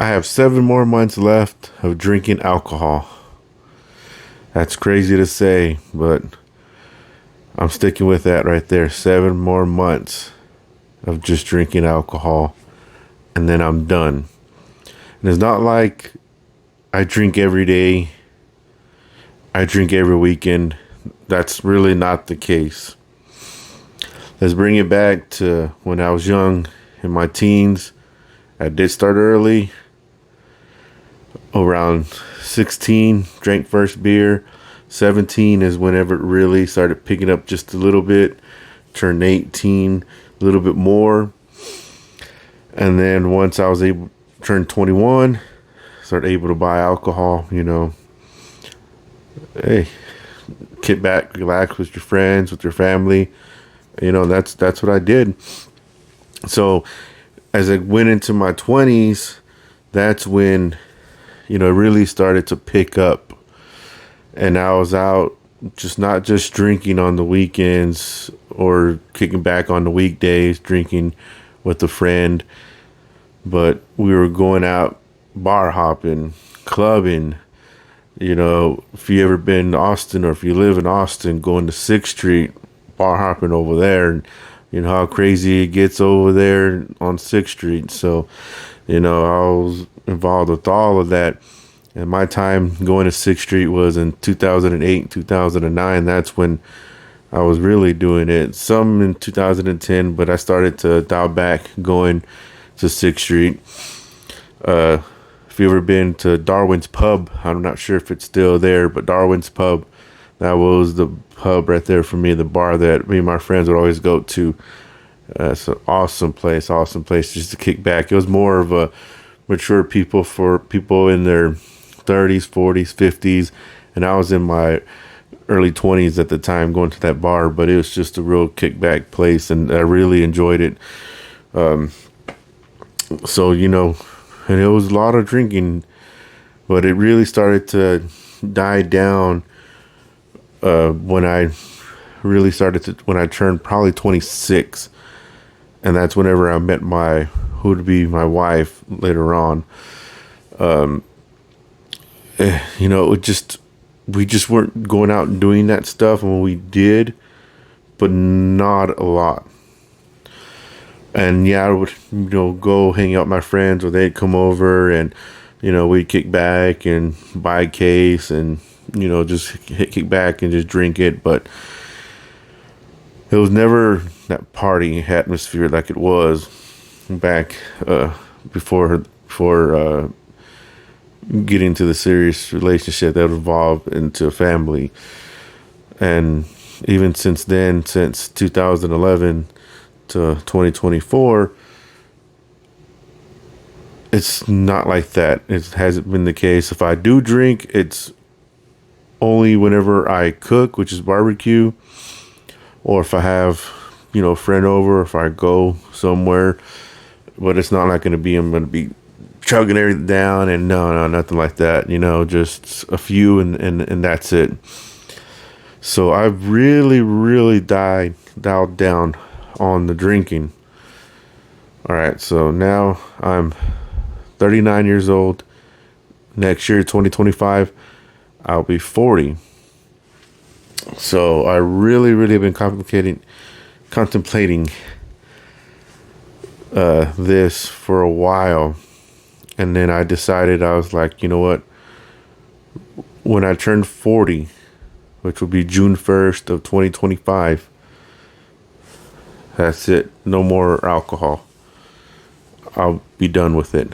I have 7 more months left of drinking alcohol. That's crazy to say, but I'm sticking with that right there. 7 more months of just drinking alcohol, and then I'm done. And it's not like I drink every day, I drink every weekend. That's really not the case. Let's bring it back to when I was young, in my teens. I did start early. Around 16, drank first beer. 17 is whenever it really started picking up just a little bit. Turned 18, a little bit more. And then once I was able to turn 21, started able to buy alcohol, hey, kick back, relax with your friends, with your family. That's what I did. So as I went into my 20s, that's when it really started to pick up. And I was out not just drinking on the weekends or kicking back on the weekdays, drinking with a friend, but we were going out bar hopping, clubbing. If you ever been to Austin, or if you live in Austin, going to 6th Street, bar hopping over there, and you know how crazy it gets over there on 6th Street. So, I was involved with all of that. And my time going to 6th Street was in 2008, 2009. That's when I was really doing it. Some in 2010, but I started to dial back going to 6th Street. If you ever been to Darwin's Pub, I'm not sure if it's still there, but Darwin's Pub, that was the pub right there for me, the bar that me and my friends would always go to. It's an awesome place just to kick back. It was more of a mature people for people in their 30s, 40s, 50s, and I was in my early 20s at the time going to that bar, but it was just a real kickback place, and I really enjoyed it. So, and it was a lot of drinking, but it really started to die down when I turned probably 26, and that's whenever I met who would be my wife later on. We just weren't going out and doing that stuff, and we did, but not a lot. And yeah, I would, go hang out with my friends, or they'd come over, and, we'd kick back and buy a case and, just kick back and just drink it. But it was never that party atmosphere like it was back before getting to the serious relationship that evolved into a family. And even since then, since 2011 to 2024, it's not like that. It hasn't been the case. If I do drink, it's only whenever I cook, which is barbecue, or if I have, a friend over, if I go somewhere. But it's not like I'm going to be chugging everything down, and no, nothing like that. Just a few, and that's it. So I've really, really dialed down on the drinking. All right, so now I'm 39 years old. Next year, 2025, I'll be 40. So I really, really have been contemplating this for a while. And then I decided, I was like, you know what? When I turn 40, which will be June 1st of 2025, that's it. No more alcohol. I'll be done with it.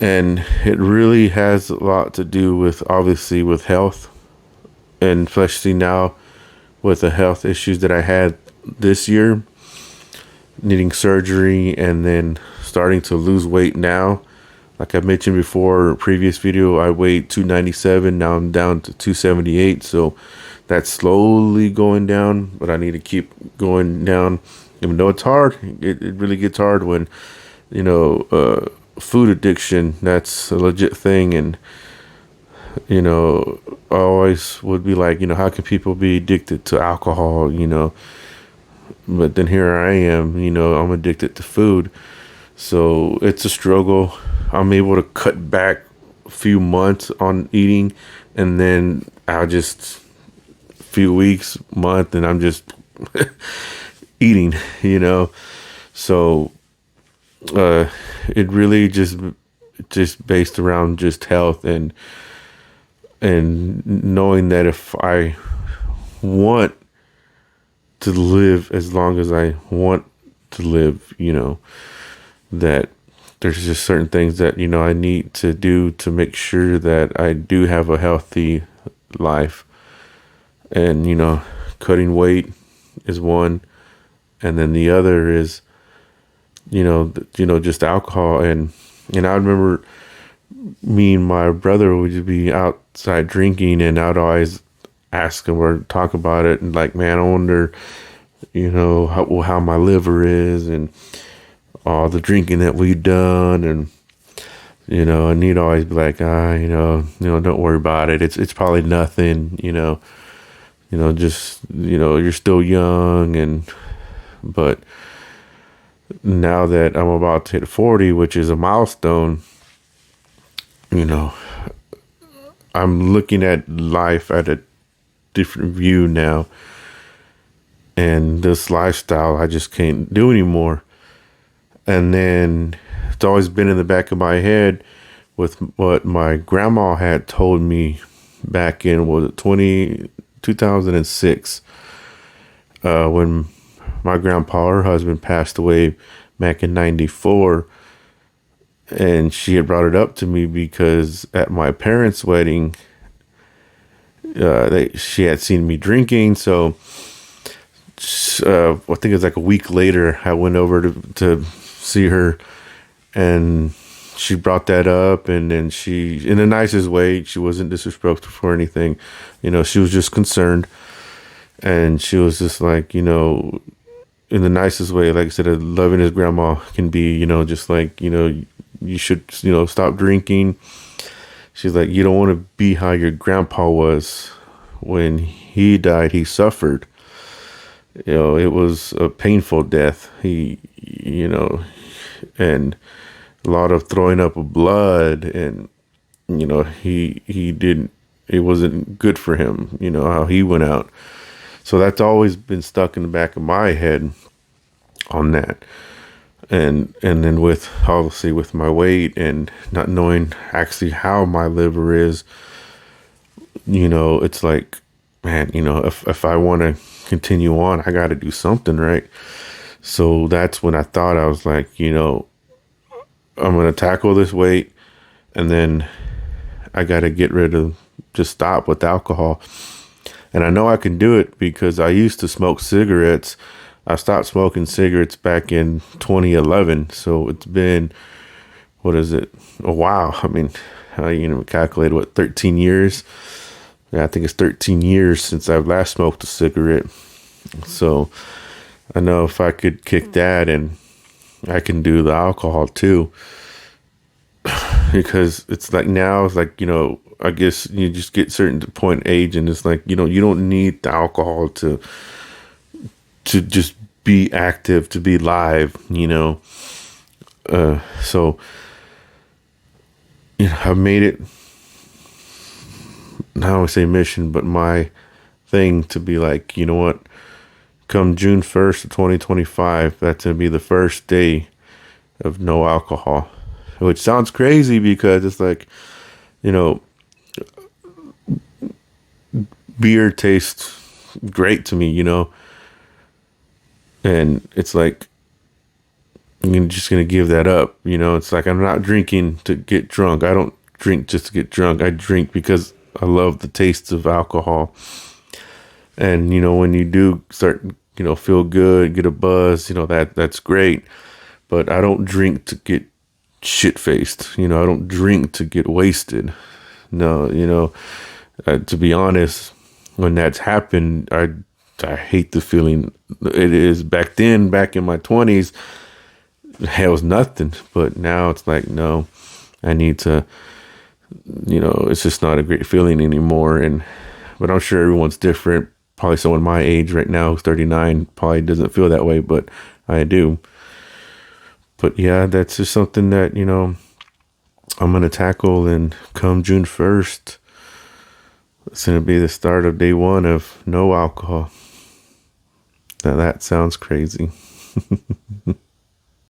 And it really has a lot to do with, obviously, with health. And especially now with the health issues that I had this year, needing surgery, and then starting to lose weight now. Like I mentioned before, a previous video, I weighed 297. Now I'm down to 278. So that's slowly going down, but I need to keep going down. Even though it's hard, it really gets hard when, food addiction, that's a legit thing. And, I always would be like, how can people be addicted to alcohol, But then here I am, I'm addicted to food. So it's a struggle. I'm able to cut back a few months on eating, and then I'll just few weeks, month, and I'm just eating, you know. So it really just based around just health and knowing that if I want to live as long as I want to live, you know, that there's just certain things that, you know, I need to do to make sure that I do have a healthy life. And, you know, cutting weight is one. And then the other is, just alcohol. And I remember me and my brother would just be outside drinking, and I'd always ask him or talk about it. And like, man, I wonder, how my liver is, and all the drinking that we've done. And, and he'd always be like, don't worry about it. It's probably nothing, you're still young. But now that I'm about to hit 40, which is a milestone, I'm looking at life at a different view now. And this lifestyle, I just can't do anymore. And then it's always been in the back of my head with what my grandma had told me back in, 2006, when my grandpa, her husband, passed away back in 94. And she had brought it up to me because at my parents' wedding, she had seen me drinking. So I think it was like a week later, I went over to see her, and she brought that up. And then she, in the nicest way, she wasn't disrespectful or anything. She was just concerned. And she was just like, in the nicest way, like I said, loving as grandma can be, just like, you should, stop drinking. She's like, you don't want to be how your grandpa was when he died. He suffered. It was a painful death. He, and a lot of throwing up of blood, and, he didn't, it wasn't good for him, how he went out. So that's always been stuck in the back of my head on that. And then with, obviously, with my weight and not knowing actually how my liver is, it's like, man, if I want to continue on, I got to do something, right? So that's when I thought, I was like, I'm going to tackle this weight, and then I got to just stop with alcohol. And I know I can do it because I used to smoke cigarettes. I stopped smoking cigarettes back in 2011. So it's been, what is it? A while. I mean, calculate 13 years. Yeah, I think it's 13 years since I've last smoked a cigarette. So I know if I could kick that, and I can do the alcohol too. Because it's like, now it's like, I guess you just get certain point age, and it's like, you don't need the alcohol to just be active, to be live, so, I've made it, not only say mission, but my thing to be like, you know what, come June 1st of 2025, that's going to be the first day of no alcohol, which sounds crazy because it's like, beer tastes great to me, and it's like, I'm just going to give that up. It's like, I'm not drinking to get drunk. I don't drink just to get drunk. I drink because I love the taste of alcohol. And, when you do start, feel good, get a buzz, that's great. But I don't drink to get shit faced. I don't drink to get wasted. No, to be honest, when that's happened, I hate the feeling it is. Back then, back in my 20s, it was nothing. But now it's like, no, I need to, it's just not a great feeling anymore. But I'm sure everyone's different. Probably someone my age right now, who's 39, probably doesn't feel that way, but I do. But yeah, that's just something that, I'm going to tackle. And come June 1st, it's going to be the start of day one of no alcohol. Now that sounds crazy.